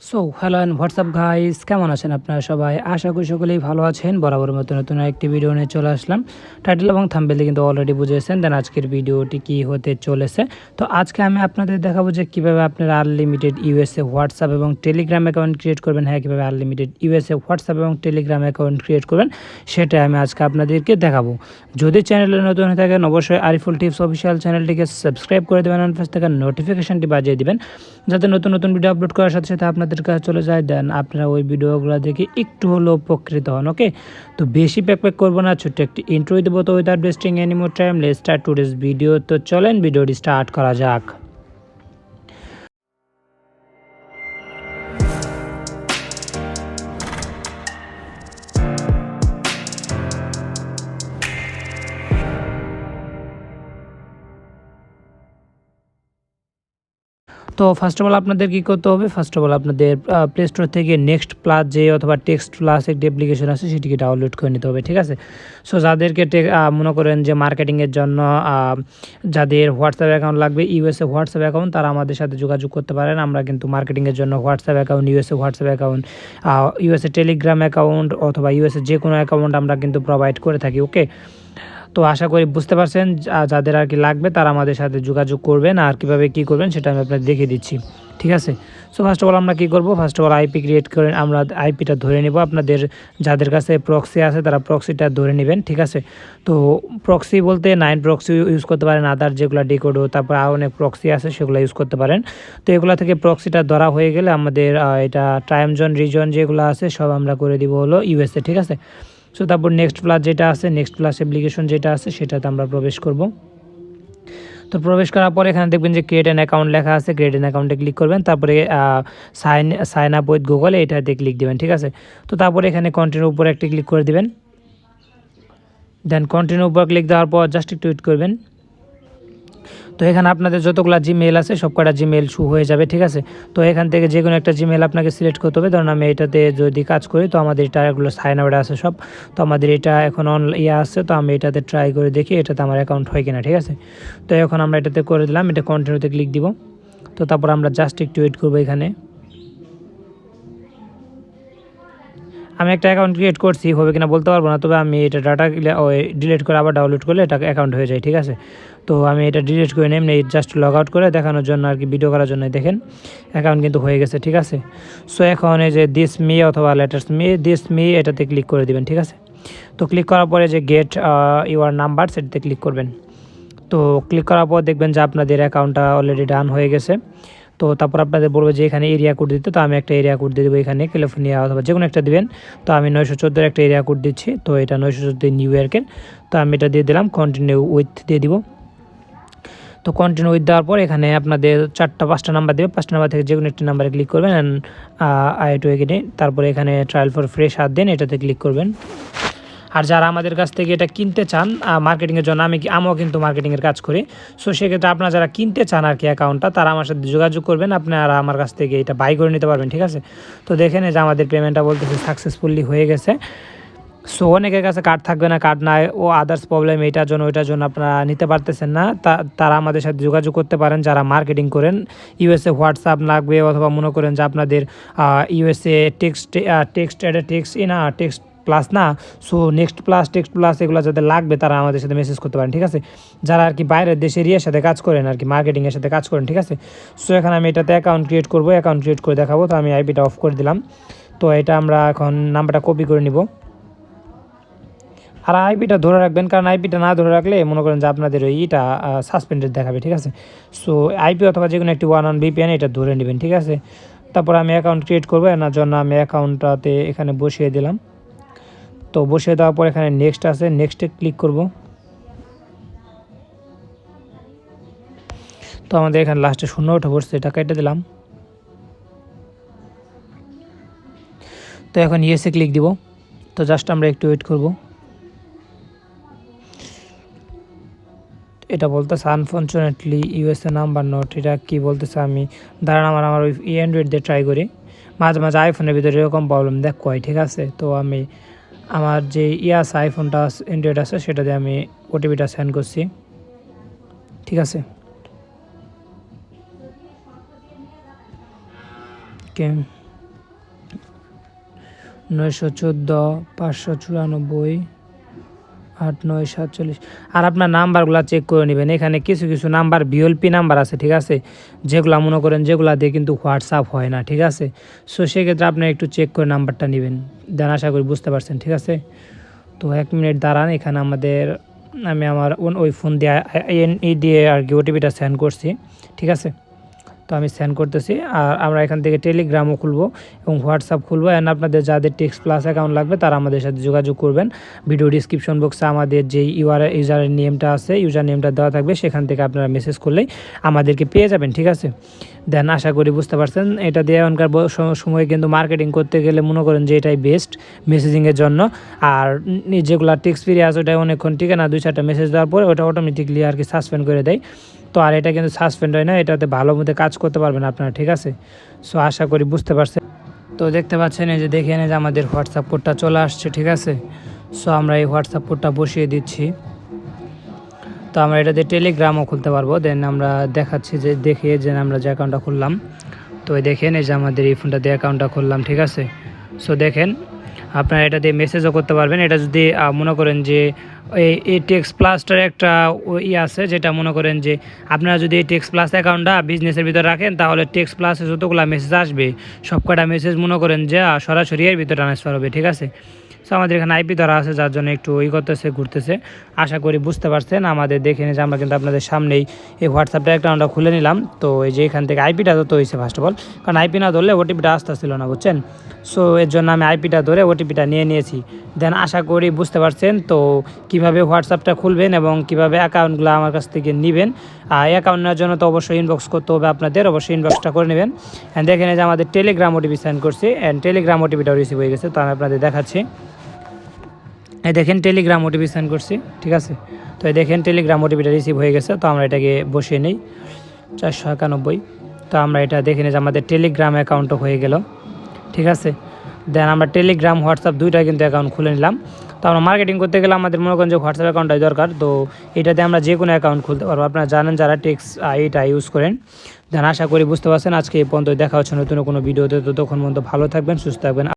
So hello and WhatsApp guys, কেমন আছেন আপনারা সবাই? আশা করি সকলেই ভালো আছেন। বরাবর মতো নতুন একটি ভিডিও নিয়ে চলে আসলাম। টাইটেল এবং থাম্বনেলে কিন্তু অলরেডি বুঝেছেন। দেন আজকের ভিডিওটি কী হতে চলেছে। তো আজকে আমি আপনাদের দেখাবো যে কীভাবে আপনারা আনলিমিটেড ইউএসএ হোয়াটসঅ্যাপ এবং টেলিগ্রাম অ্যাকাউন্ট ক্রিয়েট করবেন। হ্যাঁ, কীভাবে আনলিমিটেড ইউএসএ হোয়াটসঅ্যাপ এবং টেলিগ্রাম অ্যাকাউন্ট ক্রিয়েট করবেন সেটা আমি আজকে আপনাদেরকে দেখাবো। যদি চ্যানেলে নতুন হয়ে থাকেন অবশ্যই আরিফুল টিপস অফিসিয়াল চ্যানেলটিকে সাবস্ক্রাইব করে দেবেন, পাশে থাকা নোটিফিকেশনটি বাজিয়ে দেবেন যাতে নতুন নতুন ভিডিও আপলোড করার সাথে সাথে আপনাদের কাছে চলে যায়। দেন আপনারা ওই ভিডিওগুলো দেখে একটু হলেও উপকৃত হন। ওকে, তো বেশি প্যাক করবো না, ছোট্ট একটি ইন্ট্রো দেবো। তো without wasting any more time let's start today's video. তো চলেন ভিডিওটি স্টার্ট করা যাক। তো ফার্স্ট অফ অল আপনাদের কী করতে হবে, ফার্স্ট অফ অল আপনাদের প্লে স্টোর থেকে নেক্সট প্লাস যে অথবা টেক্সট প্লাস একটি অ্যাপ্লিকেশন আছে সেটিকে ডাউনলোড করে নিতে হবে। ঠিক আছে, সো যাদেরকে মনে করেন যে মার্কেটিংয়ের জন্য যাদের হোয়াটসঅ্যাপ অ্যাকাউন্ট লাগবে, ইউএসএ হোয়াটসঅ্যাপ অ্যাকাউন্ট, তারা আমাদের সাথে যোগাযোগ করতে পারেন। আমরা কিন্তু মার্কেটিংয়ের জন্য WhatsApp account, USA WhatsApp account, USA Telegram account অথবা ইউএসএ যে কোনো অ্যাকাউন্ট আমরা কিন্তু প্রোভাইড করে থাকি। ওকে, তো আশা করি বুঝতে পারছেন। যাদের আর কি লাগবে তারা আমাদের সাথে যোগাযোগ করবেন, আর কীভাবে কী করবেন সেটা আমি আপনাদের দেখিয়ে দিচ্ছি। ঠিক আছে, সো ফার্স্ট অফ অল আমরা কী করবো, first of all IP create করে আমরা আইপিটা ধরে নেব। আপনাদের যাদের কাছে প্রক্সি আছে তারা প্রক্সিটা ধরে নেবেন। ঠিক আছে, তো প্রক্সি বলতে 9 প্রক্সি ইউজ করতে পারেন, আদার যেগুলো ডিকোডো, তারপর আরও অনেক প্রক্সি আছে সেগুলো ইউজ করতে পারেন। তো এগুলো থেকে প্রক্সিটা ধরা হয়ে গেলে আমাদের এটা টাইম জোন রিজন যেগুলো আছে সব আমরা করে দিব হলো ইউএসএ। ঠিক আছে, সো তারপর নেক্সট প্লাস যেটা আছে, নেক্সট প্লাস অ্যাপ্লিকেশন যেটা আছে সেটাতে আমরা প্রবেশ করব। তো প্রবেশ করার পর এখানে দেখবেন যে ক্রিয়েট অ্যান অ্যাকাউন্ট লেখা আছে, ক্রিয়েট অ্যান অ্যাকাউন্টে ক্লিক করবেন। তারপরে সাইন আপ উইথ গুগল এটাতে ক্লিক দেবেন। ঠিক আছে, তো তারপরে এখানে কন্টিনিউ উপরে একটি ক্লিক করে দেবেন। দেন কন্টিনিউ উপর ক্লিক দেওয়ার পর জাস্ট একটু ওয়েট করবেন। তো এখানে আপনাদের যতগুলো জিমেল আছে সব কটা জিমেল শো হয়ে যাবে। ঠিক আছে, তো এখান থেকে যে কোনো একটা জিমেল আপনাকে সিলেক্ট করতে হবে। ধরুন আমি এটাতে যদি কাজ করি, তো আমাদের এটা এগুলো সাইন আউট আছে সব, তো আমাদের এটা এখন আছে, তো আমি এটাতে ট্রাই করে দেখি এটাতে আমার অ্যাকাউন্ট হয় কিনা। ঠিক আছে, তো এখন আমরা এটাতে করে দিলাম, এটা কন্টিনিউতে ক্লিক দিব। তো তারপর আমরা জাস্ট একটু ওয়েট করবো। এখানে আমি একটা অ্যাকাউন্ট ক্রিয়েট করছি, হবে কিনা বলতে পারবো না, তবে আমি এটা ডাটা ডিলিট করে আবার ডাউনলোড করলে এটা অ্যাকাউন্ট হয়ে যায়। ঠিক আছে, তো আমি এটা ডিলিট করে নিই, এমনি জাস্ট লগ আউট করে দেখানোর জন্য আর কি, ভিডিও করার জন্য। দেখেন অ্যাকাউন্ট কিন্তু হয়ে গেছে। ঠিক আছে, সো এখন এই যে দিস মি অথবা লেটার্স মি, দিস মি এটাতে ক্লিক করে দিবেন। ঠিক আছে, তো ক্লিক করার পরে যে গেট ইউর নাম্বার সেটাতে ক্লিক করবেন। তো ক্লিক করার পর দেখবেন যে আপনাদের অ্যাকাউন্টটা অলরেডি ডান হয়ে গেছে। তো তারপর আপনাদের বলবে যে এখানে এরিয়া কোড দিতে, তো আমি একটা এরিয়া কোড দিয়ে দেবো, এখানে ক্যালিফোর্নিয়া অথবা যে কোনো একটা দেবেন। তো আমি 914 একটা এরিয়া কোড দিচ্ছি, তো এটা 914 নিউ ইয়র্কের। তো আমি এটা দিয়ে দিলাম, কন্টিনিউ উইথ দিয়ে দিব। তো কন্টিনিউ উইথ দেওয়ার পর এখানে আপনাদের 4-5টা নাম্বার দেবে, 5টা নাম্বার থেকে যে কোনো একটি নাম্বারে ক্লিক করবেন। অ্যান্ড টু এগেনে তারপরে এখানে ট্রায়াল ফর ফ্রি 7 দিন এটাতে ক্লিক করবেন। আর যারা আমাদের কাছ থেকে এটা কিনতে চান মার্কেটিংয়ের জন্য, আমিও কিন্তু মার্কেটিংয়ের কাজ করি, সো সেক্ষেত্রে আপনারা যারা কিনতে চান আর কি অ্যাকাউন্টটা, তারা আমার সাথে যোগাযোগ করবেন, আপনারা আমার কাছ থেকে এটা বাই করে নিতে পারবেন। ঠিক আছে, তো দেখেন যে আমাদের পেমেন্টটা বলতেছে সাকসেসফুলি হয়ে গেছে। সো অনেকের কাছে কার্ড থাকবে না, কার্ড নাই ও আদার্স প্রবলেম, এটার জন্য ওইটার জন্য আপনারা নিতে পারতেছেন না, তারা আমাদের সাথে যোগাযোগ করতে পারেন যারা মার্কেটিং করেন। ইউএসএ হোয়াটসঅ্যাপ লাগবে, অথবা মনে করেন যে আপনাদের ইউএসএ টেক্সট টেক্সট প্লাস না, so next plus text plus এগুলো যাদের লাগবে তারা আমাদের সাথে মেসেজ করতে পারেন। ঠিক আছে, যারা আর কি বাইরের দেশের এরিয়ার সাথে কাজ করেন আর কি, মার্কেটিংয়ের সাথে কাজ করেন। ঠিক আছে, সো এখানে আমি এটাতে অ্যাকাউন্ট ক্রিয়েট করবো, অ্যাকাউন্ট ক্রিয়েট করে দেখাবো। তো আমি আইপিটা অফ করে দিলাম। তো এটা আমরা এখন নাম্বারটা কপি করে নিব, আর আইপিটা ধরে রাখবেন, কারণ আইপিটা না ধরে রাখলে মনে করেন যে আপনাদের ওইটা সাসপেন্ডেড দেখাবে। ঠিক আছে, সো আইপি অথবা যে কোনো একটি ওয়ান ভিপিএন এটা ধরে নেবেন। ঠিক আছে, তারপর আমি অ্যাকাউন্ট ক্রিয়েট করবো, এনার জন্য আমি অ্যাকাউন্টটাতে এখানে বসিয়ে দিলাম। তো বসিয়ে দেওয়ার পর এখানে নেক্সট আছে, নেক্সটে ক্লিক করব। তো আমাদের এখানে লাস্টে 0 উঠে পড়ছে, এটা কেটে দিলাম। তো এখন ইয়েসে ক্লিক দিব। তো জাস্ট আমরা একটু ওয়েট করব। এটা বলতেছে আনফর্চুনেটলি ইউএসএ নাম্বার নট, এটা কী বলতেছে আমি দাঁড়ান আমার ওই অ্যান্ড্রয়েড দিয়ে ট্রাই করি, মাঝে মাঝে আইফোনের ভিতরে এরকম প্রবলেম দেখ কয়। ঠিক আছে, তো আমি আমার যে আইফোনটা অ্যান্ড্রয়েড আছে সেটা দিয়ে আমি ওটিপিটা সেন্ড করছি। ঠিক আছে, ওকে, 914 594 8947। আর আপনার নাম্বারগুলো চেক করে নেবেন। এখানে কিছু কিছু নাম্বার ভিএলপি নাম্বার আছে, ঠিক আছে, যেগুলো মনে করেন যেগুলো দিয়ে কিন্তু হোয়াটসঅ্যাপ হয় না, ঠিক আছে। সো সেক্ষেত্রে আপনি একটু চেক করে নাম্বারটা নেবেন। দেন আশা করি বুঝতে পারছেন, ঠিক আছে। তো 1 মিনিট দাঁড়ান, এখানে আমি আমার ওই ফোন দিয়ে এনই দিয়ে আর কি ওটিপিটা সেন্ড করছি, ঠিক আছে। তো আমি সেন্ড করতেছি। আর আমরা এখান থেকে টেলিগ্রামও খুলবো এবং হোয়াটসঅ্যাপ খুলবো। অ্যান্ড আপনাদের যাদের টেক্সট প্লাস অ্যাকাউন্ট লাগবে তারা আমাদের সাথে যোগাযোগ করবেন। ভিডিও ডিসক্রিপশন বক্সে আমাদের যে ইউজার নেমটা আছে, ইউজার নেমটা দেওয়া থাকবে, সেখান থেকে আপনারা মেসেজ করলেই আমাদেরকে পেয়ে যাবেন, ঠিক আছে। দেন আশা করি বুঝতে পারছেন। এটা দিয়ে এখনকার সময়ে কিন্তু মার্কেটিং করতে গেলে মনে করেন যে এটাই বেস্ট মেসেজিংয়ের জন্য। আর যেগুলো টেক্সট ফ্রি আছে ওটা অনেকক্ষণ টিকে না, 2-4টা মেসেজ দেওয়ার পরে ওটা অটোমেটিকলি আর কি সাসপেন্ড করে দেয়। তো আর এটা কিন্তু সাসপেন্ড হয় না, এটাতে ভালো মতো কাজ করতে পারবেন আপনারা, ঠিক আছে। সো আশা করি বুঝতে পারছেন। তো দেখতে পাচ্ছেন এই যে দেখে যে আমাদের হোয়াটসঅ্যাপ কোডটা চলে আসছে, ঠিক আছে। সো আমরা এই হোয়াটসঅ্যাপ কোডটা বসিয়ে দিচ্ছি। তো আমরা এটাতে টেলিগ্রামও খুলতে পারবো। দেন আমরা দেখাচ্ছি যে দেখিয়ে যে আমরা যে অ্যাকাউন্টটা খুললাম। তো দেখেন এই যে আমাদের এই ফোনটা দিয়ে অ্যাকাউন্টটা খুললাম, ঠিক আছে। সো দেখেন আপনারা এটা দিয়ে মেসেজও করতে পারবেন। এটা যদি মনে করেন যে এই টেক্সট প্লাসটার একটা আছে, যেটা মনে করেন যে আপনারা যদি এই টেক্সট প্লাস অ্যাকাউন্টটা বিজনেসের ভিতরে রাখেন, তাহলে টেক্সট প্লাসে যতগুলো মেসেজ আসবে সবকটা মেসেজ মনে করেন যে সরাসরি এর ভিতরে ট্রান্সফার হবে, ঠিক আছে। সো আমাদের এখানে আইপি ধরা আছে, যার জন্য একটু করতেছে, ঘুরতেছে। আশা করি বুঝতে পারছেন। আমাদের দেখে নিয়ে যে আমরা কিন্তু আপনাদের সামনেই এই হোয়াটসঅ্যাপটা অ্যাকাউন্টটা খুলে নিলাম। তো এই যে এখান থেকে আইপিটা ধরতে হয়েছে ফার্স্ট অফ অল, কারণ আইপি না ধরলে ওটিপিটা আসতেছিল না, বুঝছেন। সো এর জন্য আমি আইপিটা ধরে ওটিপিটা নিয়েছি। দেন আশা করি বুঝতে পারছেন তো কীভাবে হোয়াটসঅ্যাপটা খুলবেন এবং কীভাবে অ্যাকাউন্টগুলো আমার কাছ থেকে নেবেন। অ্যাকাউন্ট নেওয়ার জন্য তো অবশ্যই ইনবক্স করতে হবে আপনাদের, অবশ্যই ইনবক্সটা করে নেবেন। অ্যান্ড দেখেন যে আমাদের টেলিগ্রাম ওটিপি সেন্ড করছি, অ্যান্ড টেলিগ্রাম ওটিপিটাও রিসিভ হয়ে গেছে। তো আমি আপনাদের দেখাচ্ছি। এই দেখেন টেলিগ্রাম ওটিপি সেন্ড করছি, ঠিক আছে। তো এই দেখেন টেলিগ্রাম ওটিপিটা রিসিভ হয়ে গেছে। তো আমরা এটাকে বসিয়ে নিই 491। তো আমরা এটা দেখে নিই যে আমাদের টেলিগ্রাম অ্যাকাউন্টও হয়ে গেল, ঠিক আছে। দেন আমরা টেলিগ্রাম হোয়াটসঅ্যাপ দুইটা কিন্তু অ্যাকাউন্ট খুলে নিলাম। তো আমরা মার্কেটিং করতে গেলে আমাদের মনে করেন যে হোয়াটসঅ্যাপ অ্যাকাউন্টটাই দরকার। তো এটাতে আমরা যে কোনো অ্যাকাউন্ট খুলতে পারবো, আপনারা জানেন যারা টেক্সট এইটা ইউজ করেন। দেন আশা করি বুঝতে পারছেন। আজকে এই পর্যন্ত, দেখা হচ্ছে নতুন কোনো ভিডিওতে। তো তখন পর্যন্ত ভালো থাকবেন, সুস্থ থাকবেন।